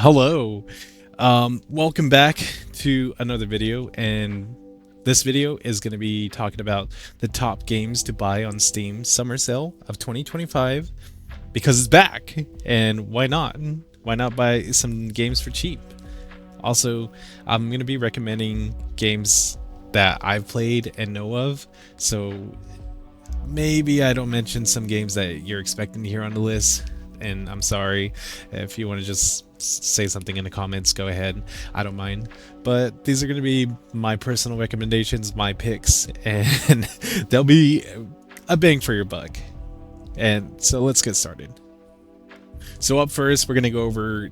Hello. Welcome back to another video, and this video is going to be talking about the top games to buy on Steam Summer Sale of 2025 because it's back, and why not? Why not buy some games for cheap? Also, I'm going to be recommending games that I've played and know of, so maybe I don't mention some games that you're expecting to hear on the list, and I'm sorry. If you want to just say something in the comments, go ahead. I don't mind. But these are going to be my personal recommendations, my picks, and they'll be a bang for your buck. And so let's get started. So up first, we're going to go over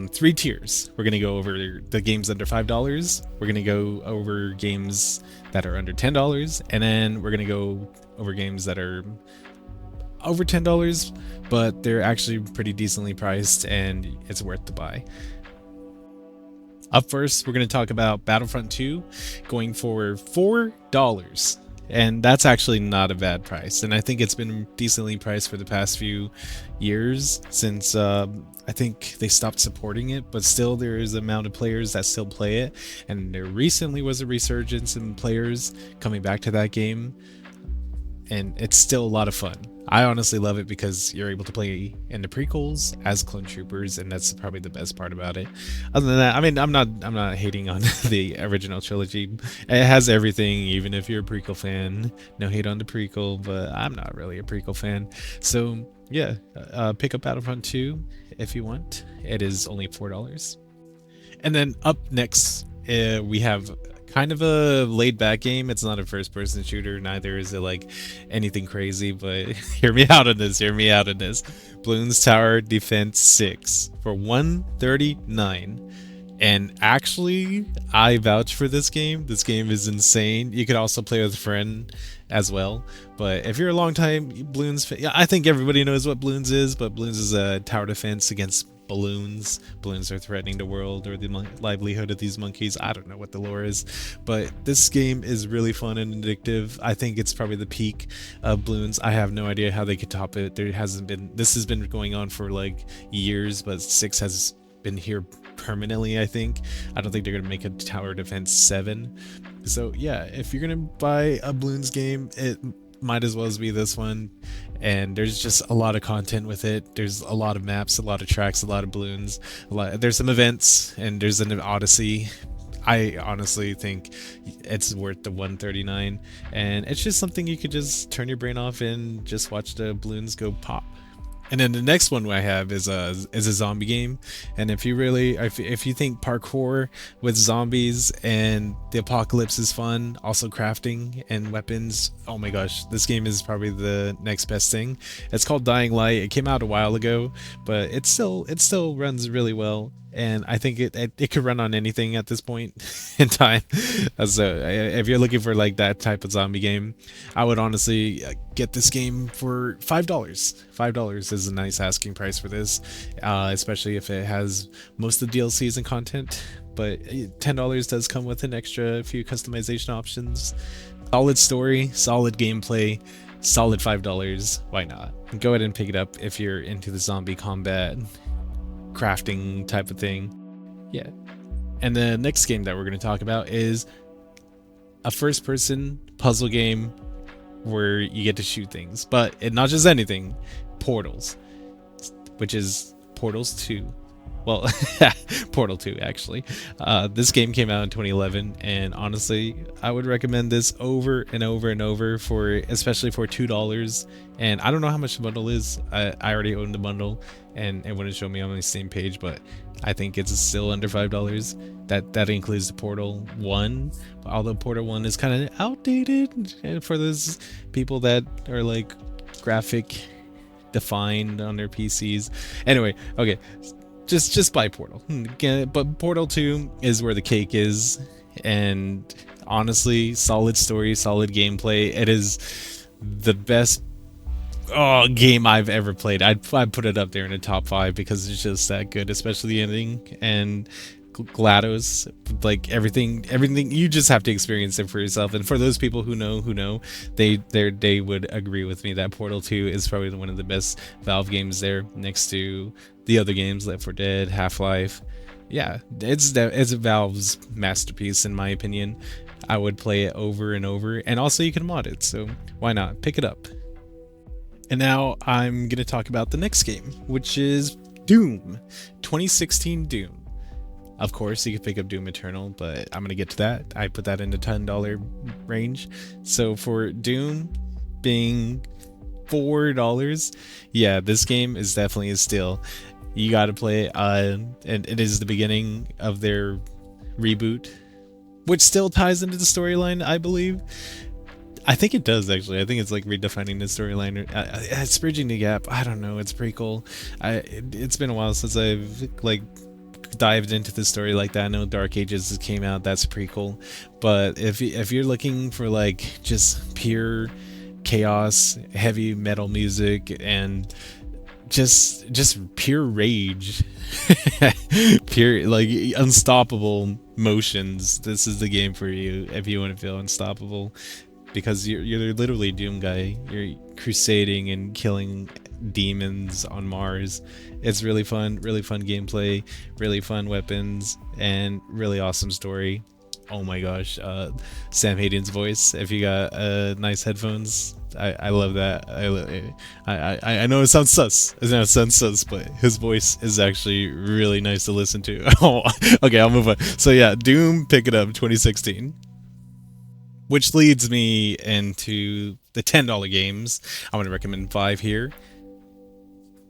three tiers. We're going to go over the games under $5. We're going to go over games that are under $10, and then we're going to go over games that are over $10, but they're actually pretty decently priced and it's worth to buy. Up first, we're going to talk about Battlefront 2 going for $4. And that's actually not a bad price. And I think it's been decently priced for the past few years since I think they stopped supporting it, but still there is an amount of players that still play it. And there recently was a resurgence in players coming back to that game. And it's still a lot of fun. I honestly love it because you're able to play in the prequels as clone troopers, and that's probably the best part about it. Other than that, I mean, I'm not hating on the original trilogy. It has everything, even if you're a prequel fan. No hate on the prequel, but I'm not really a prequel fan. So yeah, pick up Battlefront 2 if you want. It is only $4. And then up next, we have kind of a laid back game. It's not a first person shooter, neither is it like anything crazy, but hear me out on this. Bloons Tower Defense 6 for $139. And actually, I vouch for this game. This game is insane. You could also play with a friend as well. But if you're a long time Bloons fan, yeah, I think everybody knows what Bloons is, but Bloons is a tower defense against balloons. Balloons are threatening the world or the livelihood of these monkeys. I don't know what the lore is, but this game is really fun and addictive. I think it's probably the peak of Bloons. I have no idea how they could top it. This has been going on for like years, but 6 has been here permanently. I don't think they're gonna make a tower defense 7. So yeah, if you're gonna buy a Bloons game, it might as well as be this one. And there's just a lot of content with it. There's a lot of maps, a lot of tracks, a lot of balloons, there's some events, and there's an Odyssey. I honestly think it's worth the $139, and it's just something you could just turn your brain off and just watch the balloons go pop. And then the next one I have is a zombie game. And if you think parkour with zombies and the apocalypse is fun, also crafting and weapons, oh my gosh, this game is probably the next best thing. It's called Dying Light. It came out a while ago, but it still runs really well. And I think it could run on anything at this point in time. So if you're looking for like that type of zombie game, I would honestly get this game for $5. $5 is a nice asking price for this, especially if it has most of the DLCs and content. But $10 does come with an extra few customization options. Solid story, solid gameplay, solid $5. Why not? Go ahead and pick it up if you're into the zombie combat crafting type of thing. Yeah. And the next game that we're going to talk about is a first person puzzle game where you get to shoot things, but not just anything. Portals, which is Portals 2. Well, Portal 2 actually. This game came out in 2011, and honestly, I would recommend this over and over and over, especially for $2. And I don't know how much the bundle is. I already own the bundle, and it wouldn't show me on the same page, but I think it's still under $5. That includes the Portal 1, although Portal 1 is kind of outdated, and for those people that are like graphic defined on their PCs. Anyway, okay. Just buy Portal. But Portal 2 is where the cake is, and honestly, solid story, solid gameplay. It is the best game I've ever played. I'd put it up there in the top 5 because it's just that good, especially the ending. And GLaDOS, like everything you just have to experience it for yourself. And for those people who know, they would agree with me that Portal 2 is probably one of the best Valve games there, next to the other games, Left 4 Dead, Half-Life. Yeah, it's Valve's masterpiece in my opinion. I would play it over and over, and also you can mod it, so why not pick it up. And now I'm gonna talk about the next game, which is Doom, 2016 Doom. Of course, you can pick up Doom Eternal, but I'm gonna get to that. I put that in the $10 range. So for Doom being $4, yeah, this game is definitely a steal. You got to play it, and it is the beginning of their reboot, which still ties into the storyline, I believe. I think it does, actually. I think it's like redefining the storyline. It's bridging the gap. I don't know. It's pretty cool. It's been a while since I've like dived into the story like that. I know Dark Ages came out. That's pretty cool. But if you're looking for like just pure chaos, heavy metal music, and just pure rage, pure like unstoppable motions, this is the game for you if you want to feel unstoppable, because you're literally Doom guy. You're crusading and killing demons on Mars. It's really fun gameplay, really fun weapons, and really awesome story. Oh my gosh, Sam Hayden's voice, if you got nice headphones, I love that. I know it sounds sus, but his voice is actually really nice to listen to. Oh, okay, I'll move on. So yeah, Doom, pick it up, 2016. Which leads me into the $10 games. I'm going to recommend 5 here.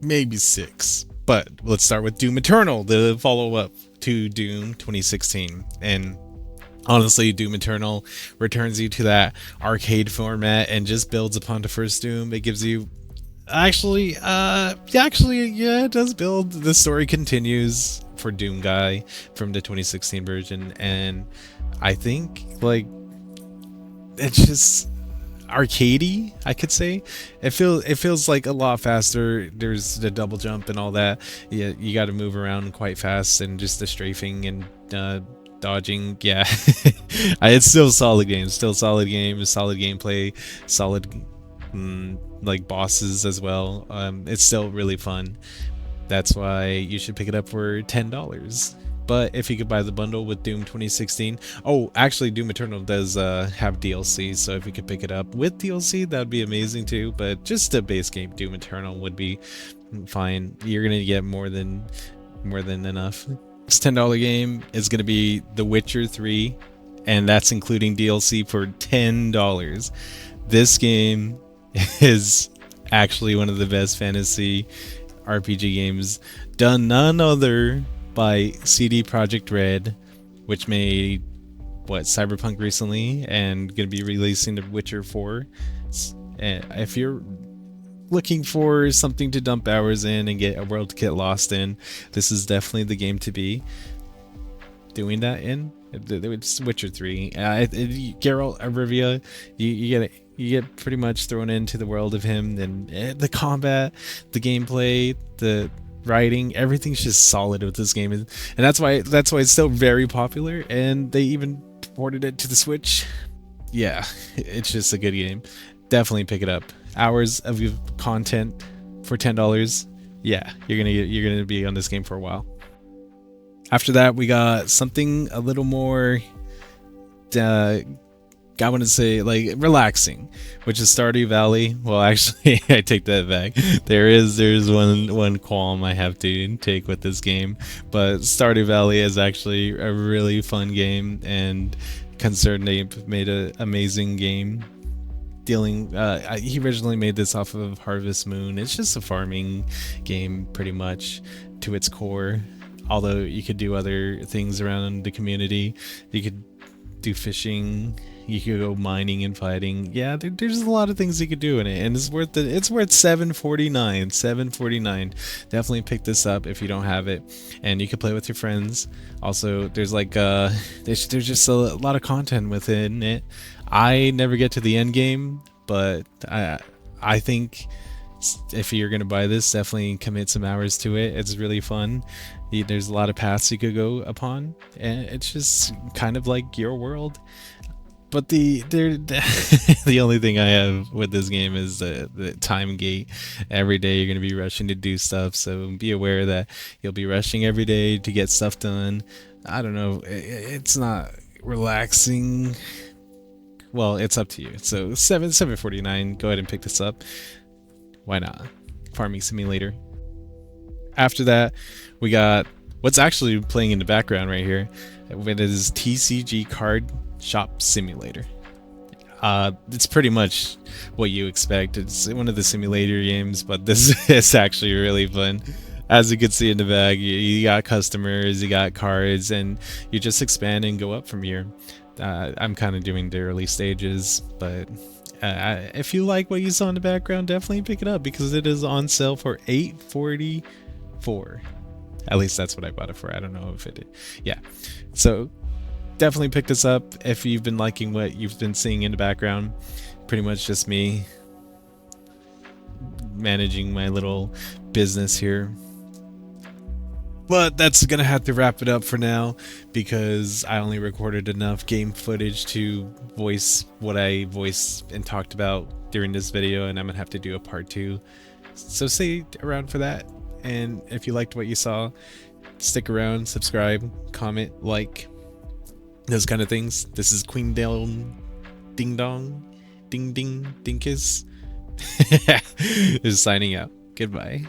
Maybe 6. But let's start with Doom Eternal, the follow-up to Doom 2016. And honestly, Doom Eternal returns you to that arcade format and just builds upon the first Doom. It gives you... Actually, yeah, it does build. The story continues for Doom Guy from the 2016 version. And I think, like, it's just arcadey, I could say. It feels like a lot faster. There's the double jump and all that. Yeah, you got to move around quite fast, and just the strafing and dodging. Yeah, it's still a solid game. Solid gameplay, solid like bosses as well. It's still really fun. That's why you should pick it up for $10. But if you could buy the bundle with Doom 2016, oh, actually Doom Eternal does have DLC, so if you could pick it up with DLC, that would be amazing too. But just a base game Doom Eternal would be fine. You're gonna get more than enough. This $10 game is gonna be The Witcher 3, and that's including DLC for $10. This game is actually one of the best fantasy RPG games done, none other by CD Projekt Red, which made Cyberpunk recently and gonna be releasing The Witcher 4. If you're looking for something to dump hours in and get a world to get lost in, this is definitely the game to be doing that in. It's Witcher 3. Geralt of Rivia, you get pretty much thrown into the world of him, and the combat, the gameplay, the writing, everything's just solid with this game, and that's why it's still very popular, and they even ported it to the Switch. Yeah, it's just a good game. Definitely pick it up. Hours of content for $10. Yeah, you're gonna be on this game for a while. After that, we got something a little more I want to say like relaxing, which is Stardew Valley. Well, actually, I take that back. There's one qualm I have to take with this game, but Stardew Valley is actually a really fun game, and ConcernedApe made an amazing game. He originally made this off of Harvest Moon. It's just a farming game, pretty much to its core. Although you could do other things around the community, you could do fishing. You could go mining and fighting. Yeah, there's a lot of things you could do in it, and it's worth $7.49. $7.49. Definitely pick this up if you don't have it, and you can play with your friends. Also, there's like there's just a lot of content within it. I never get to the end game, but I think If you're gonna buy this, definitely commit some hours to it. It's really fun. There's a lot of paths you could go upon, and it's just kind of like your world. But the only thing I have with this game is the time gate. Every day you're gonna be rushing to do stuff, so be aware that you'll be rushing every day to get stuff done. I don't know, it's not relaxing. Well, it's up to you. So 749. Go ahead and pick this up. Why not? Farming Simulator. After that, we got what's actually playing in the background right here. It is TCG Card Shop Simulator. It's pretty much what you expect. It's one of the simulator games, but this is actually really fun. As you can see in the bag, you got customers, you got cards, and you just expand and go up from here. I'm kind of doing the early stages, but if you like what you saw in the background, definitely pick it up because it is on sale for $8.44. At least that's what I bought it for. I don't know if it, yeah. So definitely pick this up if you've been liking what you've been seeing in the background. Pretty much just me managing my little business here. But that's gonna have to wrap it up for now because I only recorded enough game footage to voice what I voiced and talked about during this video, and I'm gonna have to do a part 2. So stay around for that, and if you liked what you saw, stick around, subscribe, comment, like, those kind of things. This is Queen Ding Dong Ding Ding Dinkus is signing out. Goodbye.